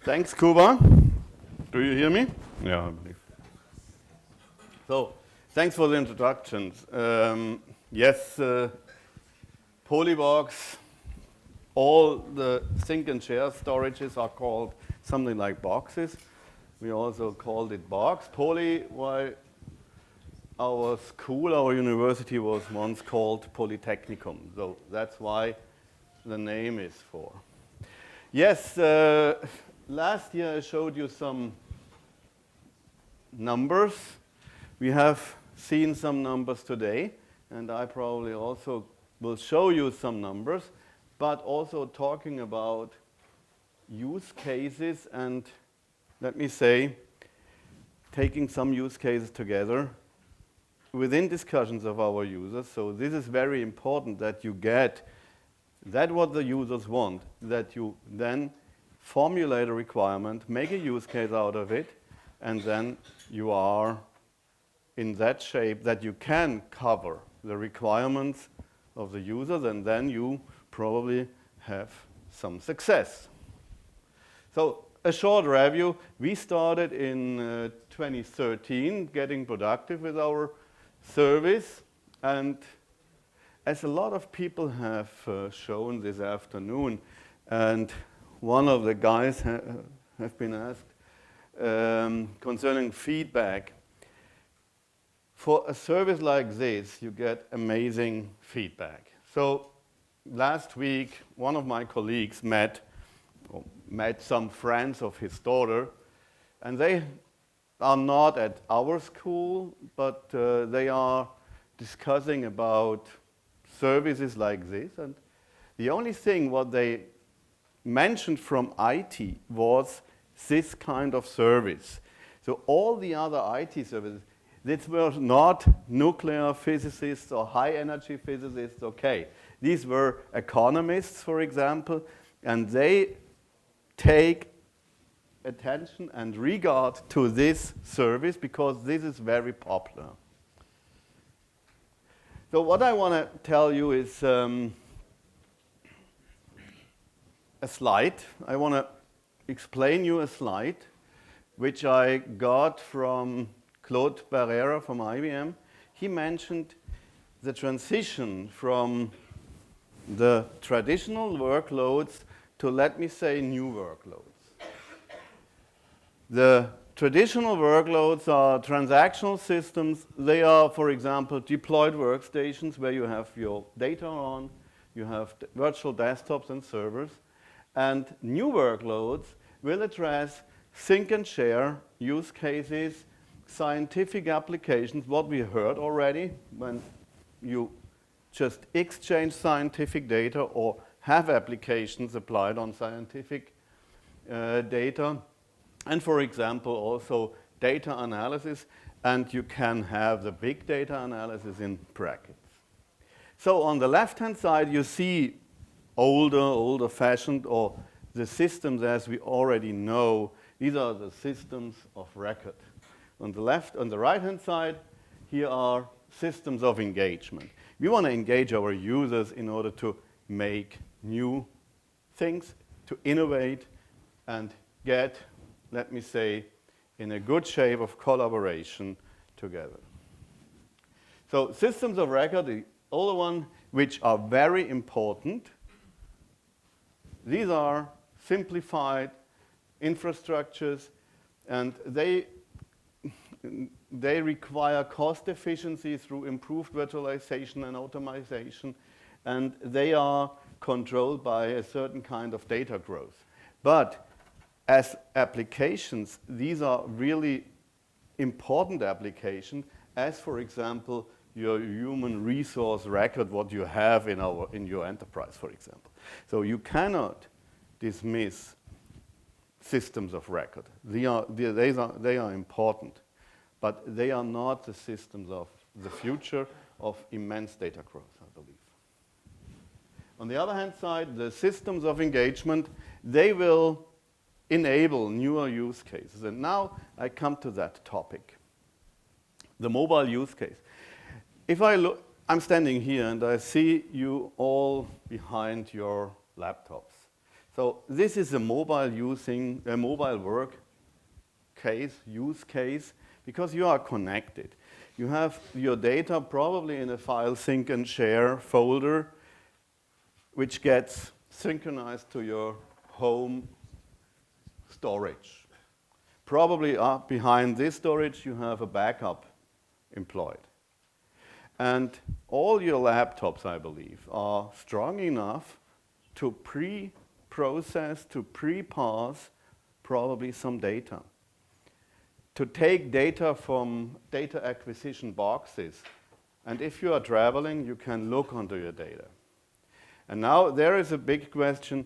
Thanks, Kuba. Do you hear me? Yeah, I believe. So, thanks for the introductions. Yes, Polybox, all the sync and share storages are called something like boxes. We also called it box. Poly, why our school, our university was once called Polytechnicum. So that's why the name is for. Yes, last year I showed you some numbers. We have seen some numbers today, and I probably also will show you some numbers, but also talking about use cases and, let me say, taking some use cases together within discussions of our users. So this is very important that you get that what the users want, that you then formulate a requirement, make a use case out of it, and then you are in that shape that you can cover the requirements of the users, and then you probably have some success. So a short review. We started in 2013 getting productive with our service, and as a lot of people have shown this afternoon, and one of the guys have been asked concerning feedback. For a service like this, you get amazing feedback. So last week, one of my colleagues met some friends of his daughter, and they are not at our school, but they are discussing about services like this. And the only thing what they mentioned from IT was this kind of service. So all the other IT services, these were not nuclear physicists or high energy physicists, okay. These were economists, for example, and they take attention and regard to this service because this is very popular. So what I want to tell you is a slide. I want to explain you a slide which I got from Claude Barrera from IBM. He mentioned the transition from the traditional workloads to, let me say, new workloads. The traditional workloads are transactional systems. They are, for example, deployed workstations where you have your data on, you have virtual desktops and servers. And new workloads will address sync and share use cases, scientific applications, what we heard already, when you just exchange scientific data or have applications applied on scientific data. And for example, also data analysis, and you can have the big data analysis in brackets. So on the left-hand side, you see older-fashioned, or the systems as we already know. These are the systems of record. On the right-hand side, here are systems of engagement. We want to engage our users in order to make new things, to innovate, and get, let me say, in a good shape of collaboration together. So systems of record, the older ones, which are very important. These are simplified infrastructures, and they require cost efficiency through improved virtualization and automation, and they are controlled by a certain kind of data growth. But as applications, these are really important applications, as for example, your human resource record, what you have in your enterprise, for example. So you cannot dismiss systems of record. They are important, but they are not the systems of the future of immense data growth, I believe. On the other hand side, the systems of engagement, they will enable newer use cases. And now I come to that topic, the mobile use case. If I look, I'm standing here and I see you all behind your laptops. So this is a mobile work use case, because you are connected. You have your data probably in a file sync and share folder, which gets synchronized to your home storage. Probably behind this storage you have a backup employed. And all your laptops, I believe, are strong enough to pre-process, to pre-parse probably some data. To take data from data acquisition boxes. And if you are traveling, you can look onto your data. And now there is a big question.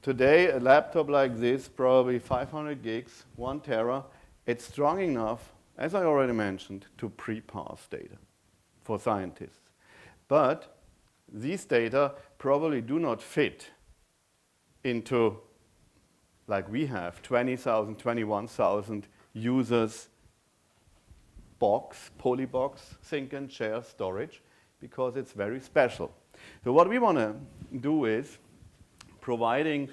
Today, a laptop like this, probably 500 gigs, 1 tera, it's strong enough, as I already mentioned, to pre-parse data for scientists. But these data probably do not fit into, like we have, 20,000, 21,000 users box, polybox, sync and share storage, because it's very special. So what we want to do is providing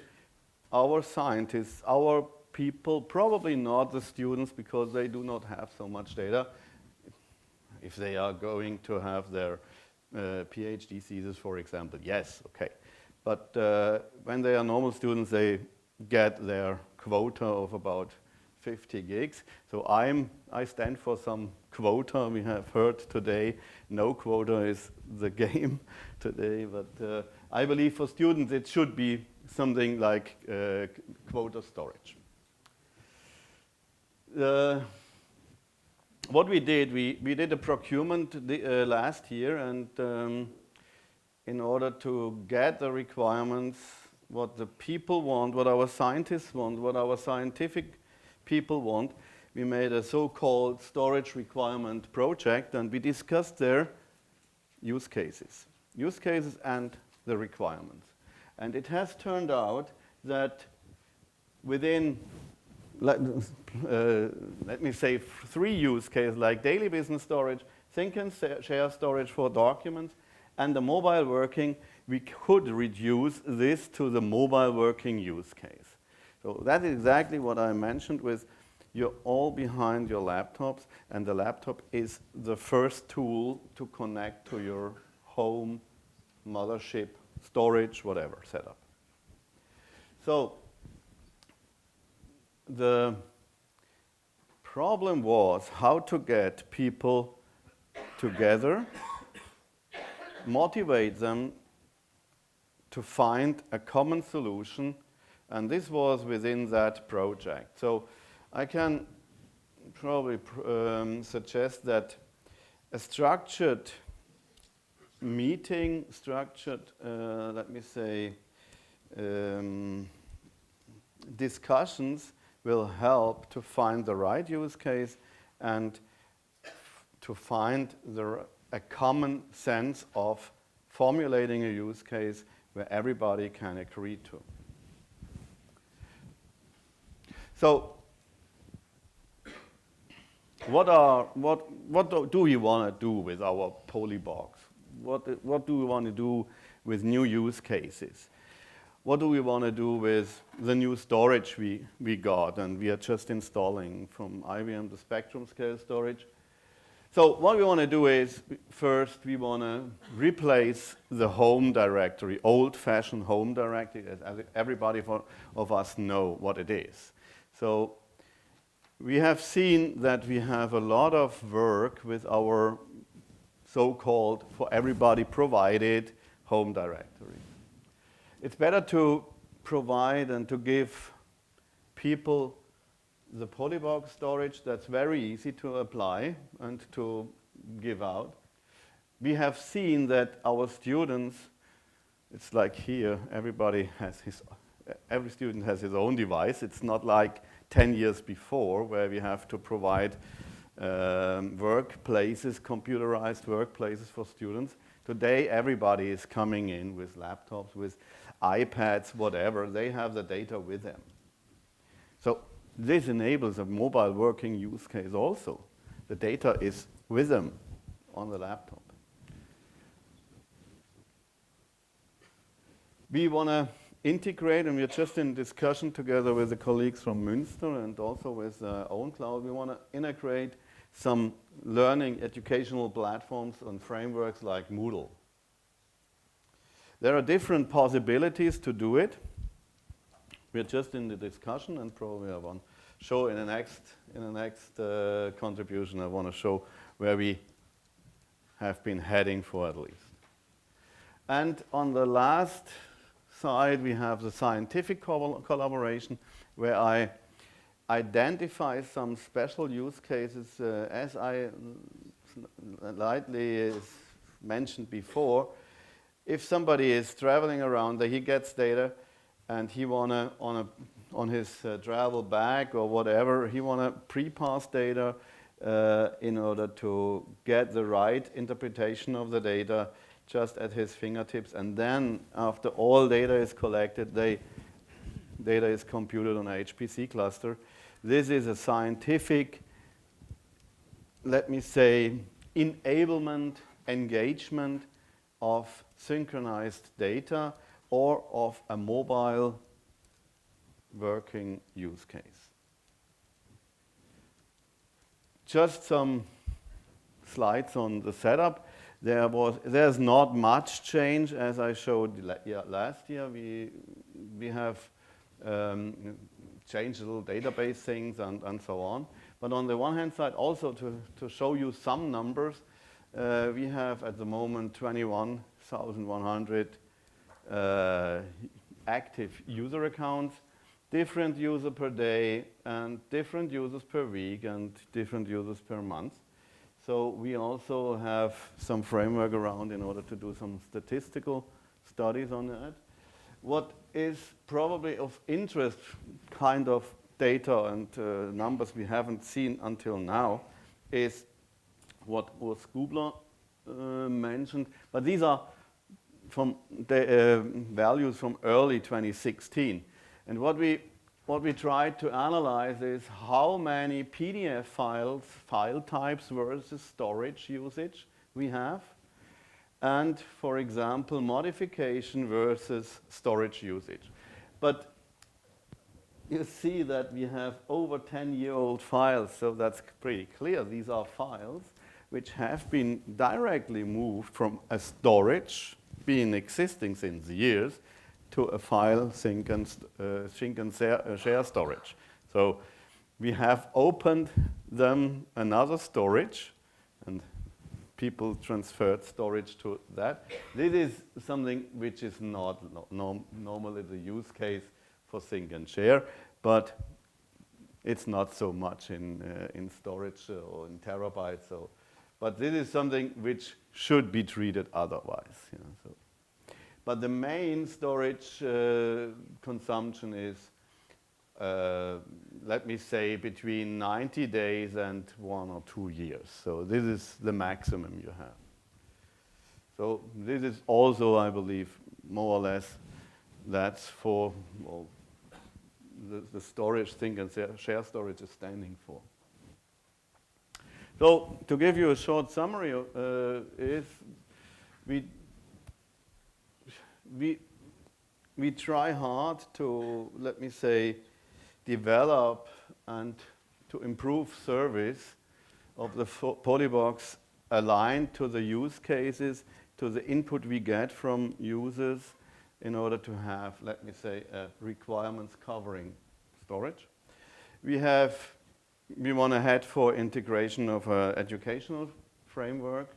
our scientists, our people, probably not the students because they do not have so much data, if they are going to have their PhD thesis, for example, yes, okay. But when they are normal students, they get their quota of about 50 gigs. So I stand for some quota. We have heard today, no quota is the game today, but I believe for students it should be something like quota storage. What we did, we did a procurement last year, and in order to get the requirements, what the people want, what our scientists want, what our scientific people want, we made a so-called storage requirement project, and we discussed their use cases and the requirements. And it has turned out that within, let me say, 3 use cases, like daily business storage, sync and share storage for documents, and the mobile working, we could reduce this to the mobile working use case. So that is exactly what I mentioned with you're all behind your laptops, and the laptop is the first tool to connect to your home, mothership, storage, whatever setup. So the problem was how to get people together, motivate them to find a common solution, and this was within that project. So I can probably suggest that a structured meeting, let me say, discussions will help to find the right use case and to find a common sense of formulating a use case where everybody can agree to. So, what do we want to do with our polybox? What do we want to do with new use cases? What do we want to do with the new storage we got and we are just installing from IBM, the Spectrum scale storage? So what we want to do is, first we want to replace the home directory, old-fashioned home directory, as everybody of us know what it is. So we have seen that we have a lot of work with our so-called, for everybody provided, home directory. It's better to provide and to give people the polybox storage that's very easy to apply and to give out. We have seen that our students, it's like here, every student has his own device. It's not like 10 years before where we have to provide workplaces, computerized workplaces for students. Today, everybody is coming in with laptops, with iPads, whatever. They have the data with them. So this enables a mobile working use case also. The data is with them on the laptop. We want to integrate, and we're just in discussion together with the colleagues from Münster and also with OwnCloud. We want to integrate some learning educational platforms and frameworks like Moodle. There are different possibilities to do it. We're just in the discussion, and probably I want to show in the next contribution. I want to show where we have been heading for at least. And on the last side, we have the scientific collaboration, where I identify some special use cases, as I lightly mentioned before. If somebody is traveling around, he gets data, and he wanna on his travel bag or whatever, he wanna pre-pass data in order to get the right interpretation of the data just at his fingertips, and then after all data is collected, data is computed on a HPC cluster. This is a scientific, let me say, enablement, engagement of synchronized data or of a mobile working use case. Just some slides on the setup. There's not much change as I showed last year. We have changed little database things and so on. But on the one hand side, also to show you some numbers, we have at the moment 21,100 active user accounts, different user per day, and different users per week, and different users per month. So we also have some framework around in order to do some statistical studies on that. What is probably of interest, kind of data and numbers we haven't seen until now, is what Urs Gubler mentioned. But these are from the values from early 2016. And what we tried to analyze is how many PDF files, file types versus storage usage we have. And, for example, modification versus storage usage. But you see that we have over 10-year-old files, so that's pretty clear. These are files which have been directly moved from a storage, being existing since years, to a file sync and share storage. So we have opened them another storage, and people transferred storage to that. This is something which is not normally the use case for sync and share, but it's not so much in storage or in terabytes. So, but this is something which should be treated otherwise. You know, so. But the main storage consumption is, let me say, between 90 days and 1 or 2 years. So this is the maximum you have. So this is also, I believe, more or less, that's for the storage thing and share storage is standing for. So to give you a short summary, is we try hard to, let me say, develop and to improve service of the Polybox aligned to the use cases, to the input we get from users in order to have, let me say, requirements covering storage. We want to head for integration of an educational framework.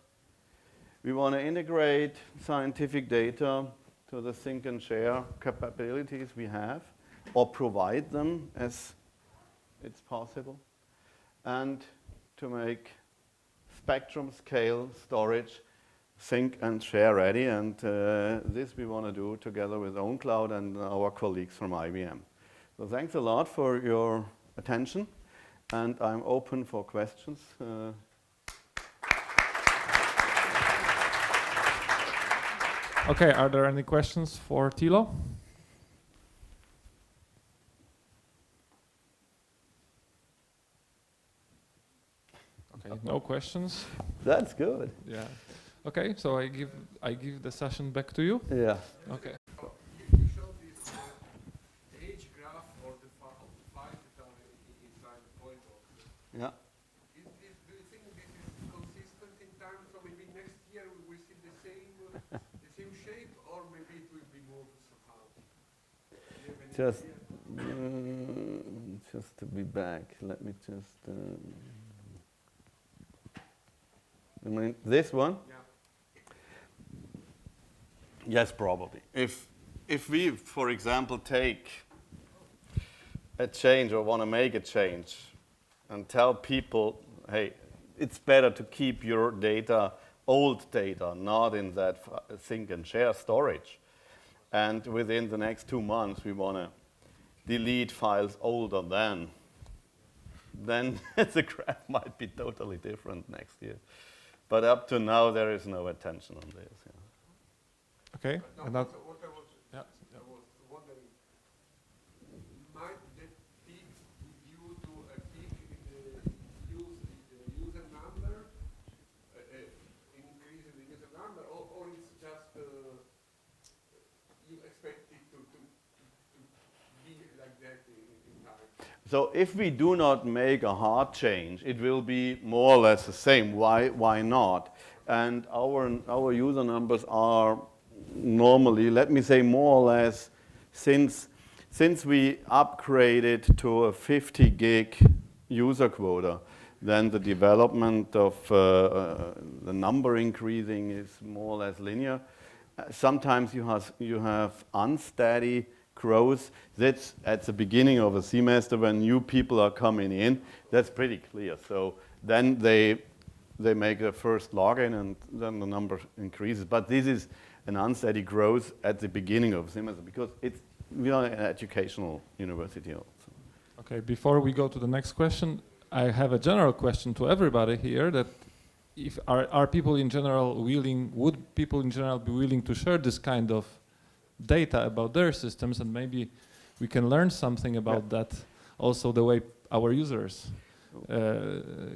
We want to integrate scientific data to the think and share capabilities we have, or provide them as it's possible, and to make spectrum scale storage think and share ready, and this we want to do together with OwnCloud and our colleagues from IBM. So thanks a lot for your attention, and I'm open for questions. Okay, are there any questions for Tilo? Okay, no questions. That's good. Yeah. Okay, so I give the session back to you. Yeah. Okay. You showed these Yeah. Do you think this is consistent in time? So maybe next year we will see the same shape, or maybe it will be moved somehow. Do you have any Just, idea? just to be back, let me just. I mean, this one. Yeah. Yes, probably. If we, for example, take a change or want to make a change and tell people, hey, it's better to keep your data, old data, not in that think and share storage. And within the next 2 months, we want to delete files older then the graph might be totally different next year. But up to now, there is no attention on this. Yeah. Okay. No, And that, what I was wondering, might that peak be due to a peak in the user number, increase in the user number, or it's just you expect it to be like that in time? So if we do not make a hard change, it will be more or less the same. Why not? And our user numbers are normally, let me say more or less, since we upgraded to a 50 gig user quota, then the development of the number increasing is more or less linear. Sometimes you have unsteady growth. That's at the beginning of a semester when new people are coming in. That's pretty clear. So then they make a first login and then the number increases. But this is an unsteady growth at the beginning of the semester because we are an educational university also. okay, before we go to the next question, I have a general question to everybody here that if are people in general would people in general be willing to share this kind of data about their systems, and maybe we can learn something about that, also the way our users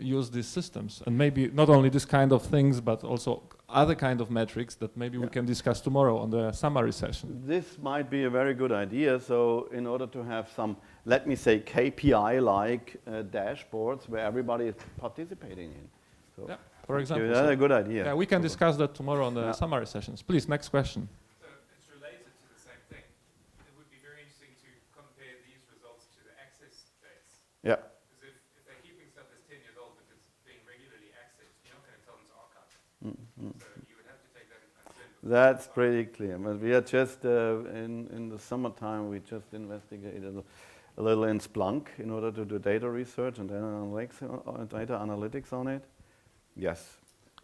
use these systems, and maybe not only this kind of things but also other kind of metrics that maybe we can discuss tomorrow on the summary session. This might be a very good idea. So in order to have some, let me say, KPI-like dashboards where everybody is participating in. So Yeah, for example. that's a good idea. Yeah, we can discuss that tomorrow on the summary sessions. Please, next question. So it's related to the same thing. It would be very interesting to compare these results to the access dates. Yeah. Because if they're keeping stuff that's 10 years old but it's being regularly accessed, you're not going to tell them to archive it. So you would have to take that into consideration. That's pretty clear. But we are just, in the summertime, we just investigated a little in Splunk in order to do data research and data analytics on it. Yes,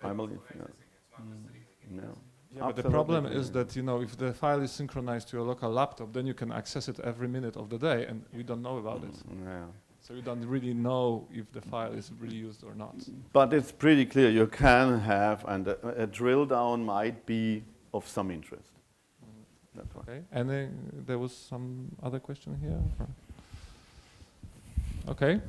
I believe. Yeah. It's not just sitting there. No. Yeah, but the Absolutely problem clear. is that, you know, if the file is synchronized to your local laptop, then you can access it every minute of the day, and we don't know about it. Yeah. So you don't really know if the file is really used or not. But it's pretty clear you can have, and a drill down might be of some interest. That's why. Okay. And there was some other question here. Or? Okay.